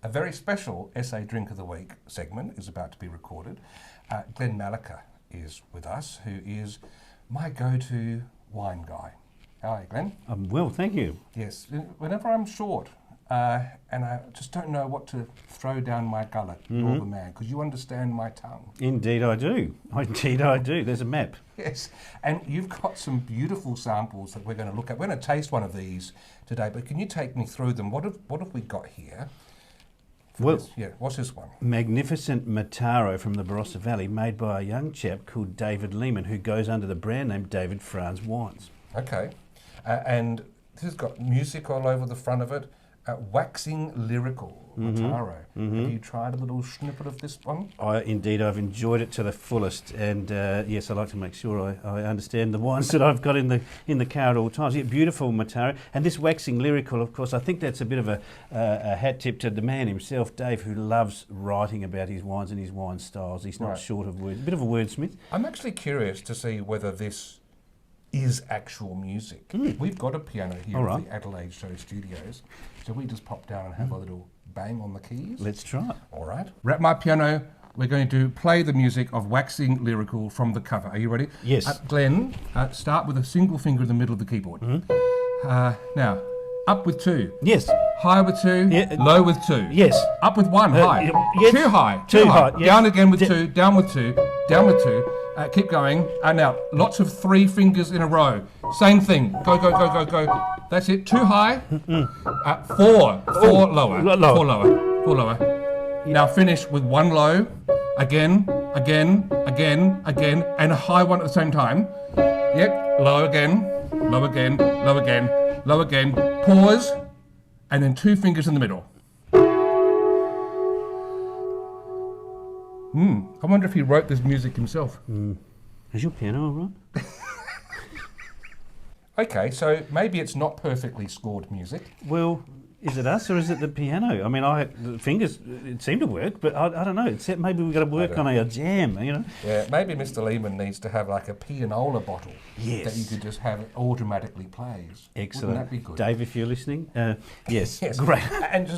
A very special SA Drink of the Week segment is about to be recorded. Malycha is with us, who is my go-to wine guy. How are you, Glenn? I'm well, thank you. Yes. Whenever I'm short and I just don't know what to throw down my gullet, you're the man, because you understand my tongue. Indeed I do. Indeed I do. There's a map. Yes. And you've got some beautiful samples that we're going to look at. We're going to taste one of these today, but can you take me through them? What have we got here? Well, yeah, what's this one? Magnificent Mataro from the Barossa Valley, made by a young chap called David Lehmann, who goes under the brand name David Franz Wines. Okay. And this has got music all over the front of it. Waxing lyrical, Mataro. Have you tried a little snippet of this one? Indeed, I've enjoyed it to the fullest, and yes, I like to make sure I understand the wines that I've got in the car at all times. Yeah, beautiful Mataro, and this waxing lyrical, of course, I think that's a bit of a hat tip to the man himself, Dave, who loves writing about his wines and his wine styles. He's not short of words, a bit of a wordsmith. I'm actually curious to see whether this is actual music. We've got a piano here at the Adelaide Show Studios, so we just pop down and have a little bang on the keys. Let's try it. All right. At my piano, we're going to play the music of Waxing Lyrical from the cover. Are you ready? Yes. Glenn, start with a single finger in the middle of the keyboard. Now, up with 2. Yes. High with 2, low with 2. Yes. Up with 1, high. Yes. Too high. Too high. Yes. Down again with 2, down with 2, down with 2. Keep going. And now, lots of 3 fingers in a row. Same thing. Go, go, go, go, go. That's it. 2 high. 4 lower. 4 lower. 4 lower. Now finish with 1 low. Again, again, again, again, and a high one at the same time. Yep. Low again. Low again. Low again. Low again. Pause. And then 2 fingers in the middle. I wonder if he wrote this music himself. Is your piano all right? Okay, so maybe it's not perfectly scored music. Well, is it us or is it the piano? I mean, the fingers, it seemed to work, but I don't know. Except maybe we've got to work on a jam, you know? Yeah, maybe Mr. Lehmann needs to have like a pianola bottle that you could just have it automatically plays. Excellent. Wouldn't that be good? Dave, if you're listening, yes, yes, great. And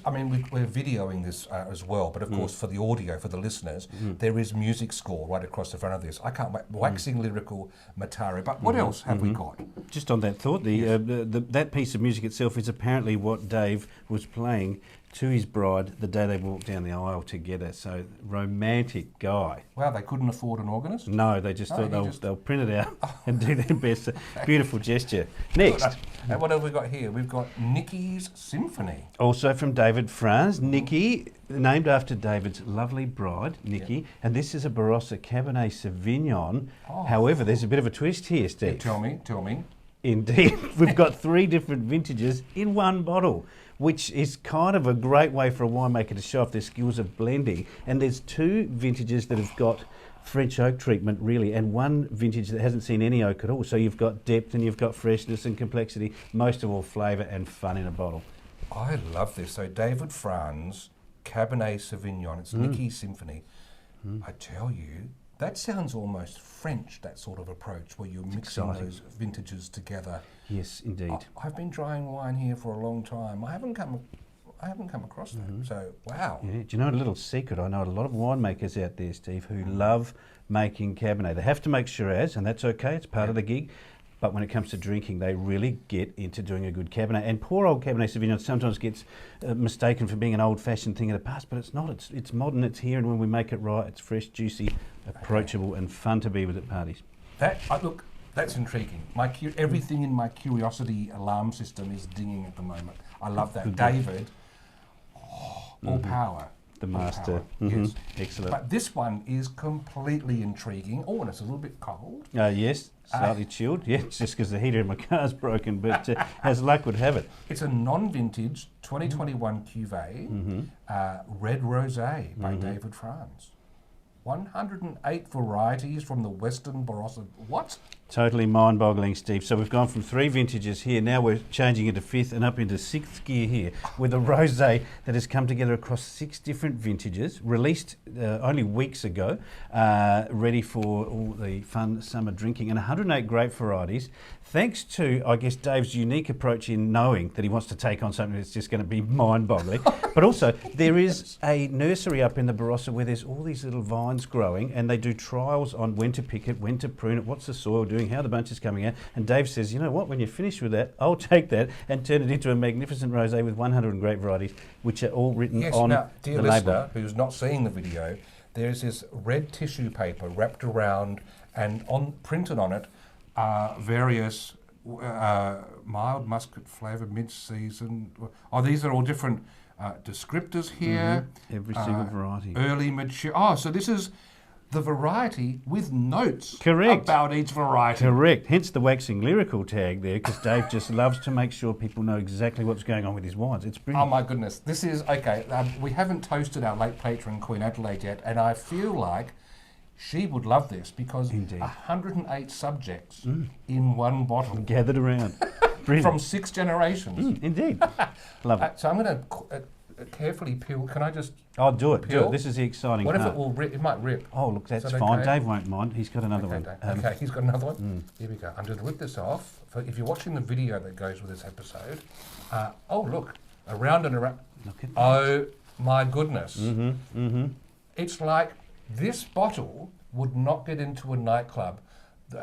I mean, we're videoing this as well, but of course for the audio, for the listeners, there is music score right across the front of this. I can't wait. Waxing Lyrical Mataro. But what else have we got? Just on that thought, that piece of music itself is apparently what Dave was playing to his bride the day they walked down the aisle together. So, romantic guy. Wow, they couldn't afford an organist? No, they just thought they'll print it out and do their best. Beautiful gesture. Next. And what have we got here? We've got Nikki's Symphony. Also from David Franz. Nikki, named after David's lovely bride, Nikki. And this is a Barossa Cabernet Sauvignon. However, there's a bit of a twist here, Steve. Tell me. Indeed. We've got 3 different vintages in one bottle, which is kind of a great way for a winemaker to show off their skills of blending. And there's 2 vintages that have got French oak treatment, really, and 1 vintage that hasn't seen any oak at all. So you've got depth and you've got freshness and complexity, most of all flavour and fun in a bottle. I love this. So David Franz, Cabernet Sauvignon, it's Nikki's Symphony. I tell you, that sounds almost French, that sort of approach, where you're mixing those vintages together. Yes, indeed. I've been drying wine here for a long time. I haven't come across that. So, wow. Yeah. Do you know a little secret? I know a lot of winemakers out there, Steve, who love making Cabernet. They have to make Shiraz, and that's okay. It's part of the gig. But when it comes to drinking, they really get into doing a good Cabernet. And poor old Cabernet Sauvignon sometimes gets mistaken for being an old-fashioned thing of the past, but it's not. It's modern, it's here, and when we make it right, it's fresh, juicy, approachable, and fun to be with at parties. Look, that's intriguing. Everything in my curiosity alarm system is dinging at the moment. I love that. Good David, all power. The master. Yes. Excellent. But this one is completely intriguing. Oh, and it's a little bit cold. Yes, slightly chilled. Yeah, it's just because the heater in my car's broken, but as luck would have it. It's a non-vintage 2021 cuvee, Red Rosé by David Franz. 108 varieties from the Western Barossa. What? Totally mind-boggling, Steve. So we've gone from 3 vintages here. Now we're changing into 5th and up into 6th gear here with a rosé that has come together across 6 different vintages, released only weeks ago, ready for all the fun summer drinking, and 108 grape varieties. Thanks to, I guess, Dave's unique approach in knowing that he wants to take on something that's just going to be mind-boggling. But also, there is a nursery up in the Barossa where there's all these little vines growing, and they do trials on when to pick it, when to prune it, what's the soil doing, how the bunch is coming out. And Dave says, you know what, when you're finished with that, I'll take that and turn it into a magnificent rosé with 100 grape varieties, which are all written on now, dear the listener, label. who's not seeing the video, there's this red tissue paper wrapped around and printed on it various mild muscat flavour, mid-season. Oh, these are all different descriptors here. Every single variety. Early mature. Oh, so this is the variety with notes Correct. about each variety. Correct. Hence the waxing lyrical tag there, because Dave just loves to make sure people know exactly what's going on with his wines. It's brilliant. Oh my goodness. This is, okay, we haven't toasted our late patron Queen Adelaide yet, and I feel like she would love this because Indeed. 108 subjects in one bottle. Gathered around. Brilliant. From 6 generations. Indeed. Love it. So I'm going to carefully peel. Can I just Oh, do it. Do peel? it. This is the exciting What if part. it will rip? It might rip. Oh, look, that's Is that fine. okay? Dave won't mind. He's got another Okay, one. Dave. Okay, he's got another one. Here we go. I'm going to rip this off. If you're watching the video that goes with this episode, oh look, around and around. Look at Oh my goodness! Mm-hmm. It's like this bottle would not get into a nightclub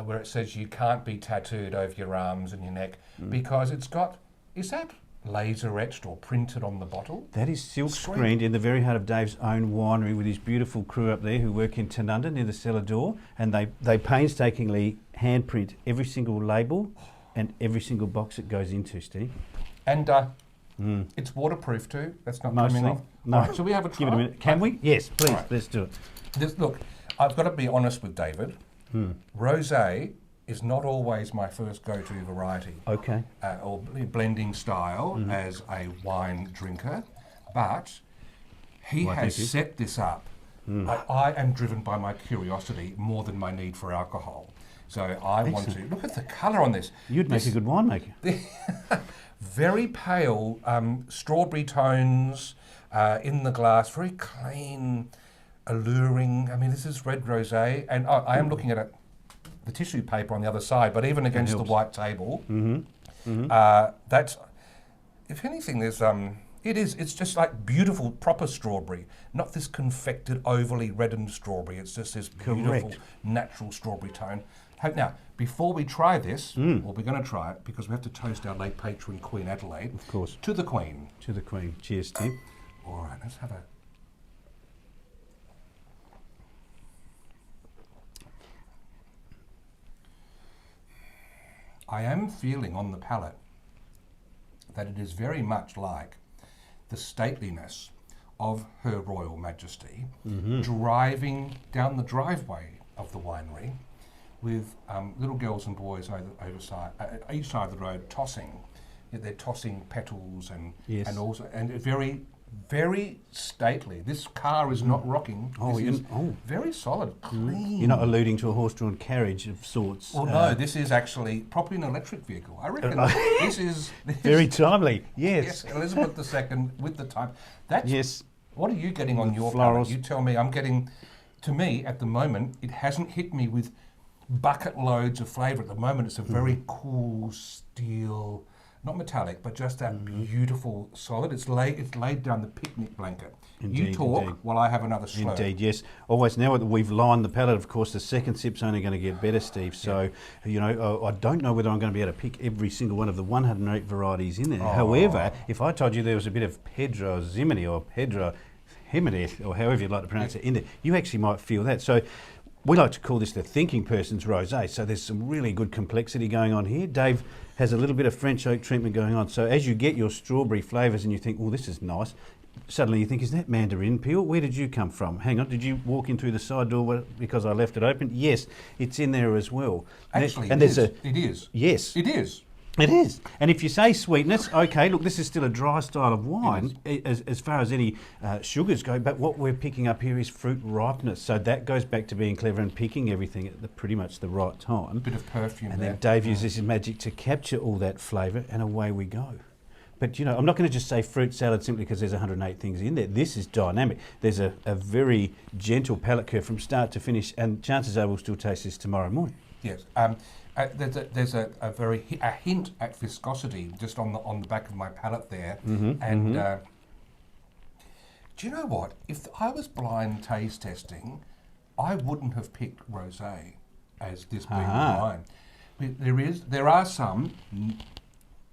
where it says you can't be tattooed over your arms and your neck because it's got. Is that laser etched or printed on the bottle? That is silk screened in the very heart of Dave's own winery with his beautiful crew up there who work in Tanunda near the cellar door, and they painstakingly handprint every single label and every single box it goes into, Steve. And it's waterproof too. That's not Mostly. coming off. No. All right, so we have a try. Give it a minute. Can we? Yes, please. Right. Let's do it. Look, I've got to be honest with David. Rosé is not always my first go-to variety. Okay. Or blending style as a wine drinker, but he Well, has thank you. set this up. I am driven by my curiosity more than my need for alcohol. So I want to look at the colour on this. You'd make a good winemaker. Very pale strawberry tones in the glass, very clean, alluring. I mean, this is red rosé, and I am looking at the tissue paper on the other side, but even against the white table, that's, if anything, there's it's just like beautiful, proper strawberry, not this confected, overly reddened strawberry. It's just this beautiful, natural strawberry tone. Now, before we try this, well, we're going to try it because we have to toast our late patron Queen Adelaide. Of course. To the Queen. To the Queen. Cheers, Steve. All right, let's have a. I am feeling on the palate that it is very much like the stateliness of Her Royal Majesty driving down the driveway of the winery with little girls and boys each side of the road tossing. They're tossing petals and very, very stately. This car is not rocking. This is very solid, clean. You're not alluding to a horse-drawn carriage of sorts. Well, no, this is actually probably an electric vehicle. I reckon this is very timely. Yes. Yes, Elizabeth II with the time. That's yes. What are you getting on your palate? You tell me. I'm getting. To me, at the moment, it hasn't hit me with bucket loads of flavour. At the moment, it's a very cool steel. Not metallic, but just that beautiful solid. It's laid down the picnic blanket. Indeed, you talk while I have another slurp. Indeed, yes. Always now that we've lined the palate, of course, the second sip's only going to get better, Steve. So, you know, I don't know whether I'm going to be able to pick every single one of the 108 varieties in there. However, if I told you there was a bit of Pedro Zimini or Pedro Jimenez, or however you'd like to pronounce it, in there, you actually might feel that. So we like to call this the thinking person's rosé. So there's some really good complexity going on here. Dave has a little bit of French oak treatment going on. So as you get your strawberry flavours and you think, oh, this is nice, suddenly you think, is that mandarin peel? Where did you come from? Hang on, did you walk in through the side door because I left it open? Yes, it's in there as well. Actually, and it is. Yes. It is. It is. And if you say sweetness, okay, look, this is still a dry style of wine as far as any sugars go, but what we're picking up here is fruit ripeness. So that goes back to being clever and picking everything at pretty much the right time. Bit of perfume and there. then Dave uses his magic to capture all that flavour, and away we go. But, you know, I'm not going to just say fruit salad simply because there's 108 things in there. This is dynamic. There's a very gentle palate curve from start to finish, and chances are we'll still taste this tomorrow morning. Yes. There's a hint at viscosity just on the back of my palate there, and do you know what? If I was blind taste testing, I wouldn't have picked rosé as this being wine. There are some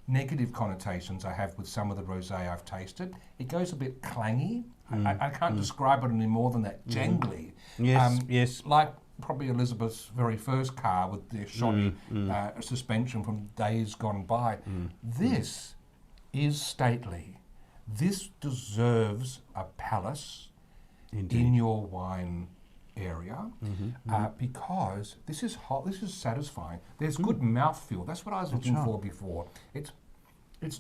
negative connotations I have with some of the rosé I've tasted. It goes a bit clangy. I can't describe it any more than that. Jangly. Yes, yes. Like probably Elizabeth's very first car with their shoddy suspension from days gone by. This is stately. This deserves a palace in your wine area because this is hot. This is satisfying. There's good mouthfeel. That's what I was looking for before. It's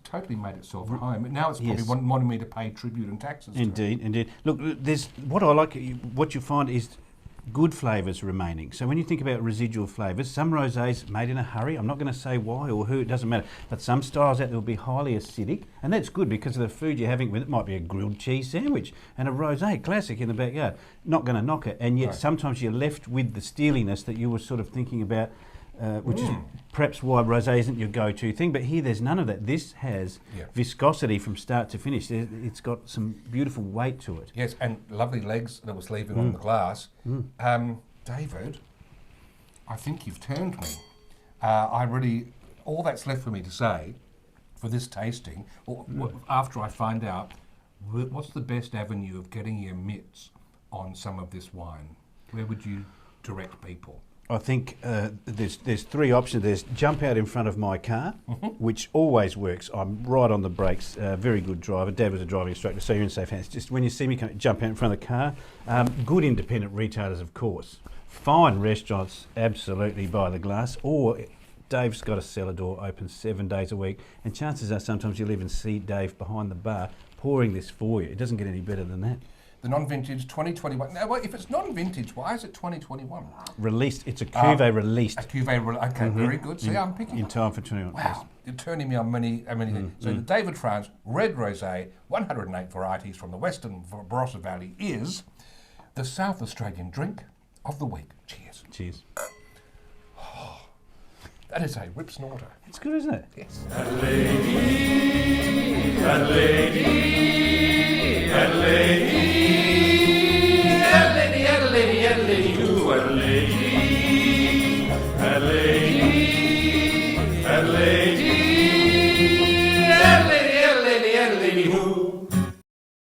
totally made itself at home. Now it's probably wanting me to pay tribute and taxes. Indeed. Look, there's what I like. What you find is good flavours remaining. So when you think about residual flavours, some rosés made in a hurry, I'm not going to say why or who, it doesn't matter, but some styles out there will be highly acidic, and that's good because of the food you're having with it. Might be a grilled cheese sandwich and a rosé, classic in the backyard. Not going to knock it, and yet sometimes you're left with the steeliness that you were sort of thinking about, which is perhaps why rosé isn't your go-to thing, but here there's none of that. This has viscosity from start to finish. It's got some beautiful weight to it. Yes, and lovely legs that was leaving on the glass. David, I think you've turned me. All that's left for me to say for this tasting, after I find out what's the best avenue of getting your mitts on some of this wine, where would you direct people? I think there's three options. There's jump out in front of my car, which always works. I'm right on the brakes, very good driver. Dad was a driving instructor, so you're in safe hands. Just when you see me jump out in front of the car, good independent retailers, of course. Fine restaurants, absolutely by the glass. Or Dave's got a cellar door open 7 days a week, and chances are sometimes you'll even see Dave behind the bar pouring this for you. It doesn't get any better than that. The non-vintage 2021. Now, if it's non-vintage, why is it 2021? Released. It's a cuvee released. A cuvee. Okay, very good. See, I'm picking in up. time for 21. Wow, yes. You're turning me on many things. So the David Franz Red Rosé, 108 varieties from the Western Barossa Valley, is the South Australian drink of the week. Cheers. Cheers. Oh, that is a rip snorter. It's good, isn't it? Yes. Adelaide, Adelaide, Adelaide.